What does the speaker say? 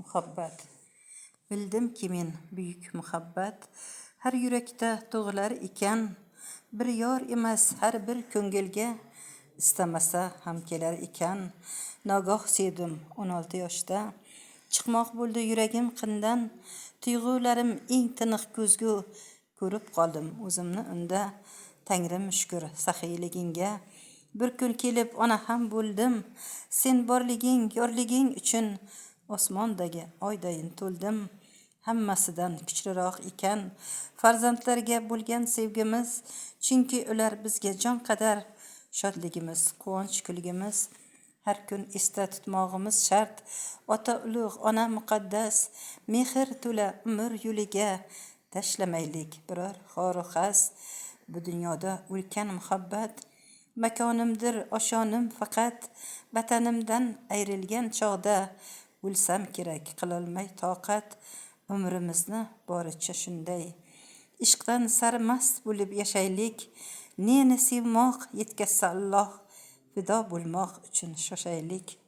muhabbat. Bildimki men buyuk muhabbat har yurakda tug'ilar ekan, bir yor emas har bir ko'ngilga istamasa ham kelar ekan. Nogoh sevdim 16 yoshda, chiqmoq bo'ldi yuragim qindan, tuyg'ularim eng tiniq ko'zgu ko'rib qoldim o'zimni unda. Tangrim shukr saxiyligingga, bir kun kelib ona ham bo'ldim, sen borliging yorliging uchun osmondagi oydayin to'ldim. Hammasidan kuchliroq ekan farzandlarga bo'lgan sevgimiz, chunki ular bizga jon qadar shodligimiz, quvonch kulgimiz. Har kun esda tutmog'imiz shart, ota ulug', ona muqaddas, mehr to'la umr yo'liga tashlamaylik biror xoru xas. Bu dunyoda ulkan muhabbat makonimdir oshonim faqat, vatanimdan ayrilgan chog'da o'lsam kerak qilolmay toqat. Umrimizni boricha shunday ishqdan sarmast bo'lib yashaylik, neni sevmoq yetkazsa Alloh, fido bo'lmoq uchun shoshaylik.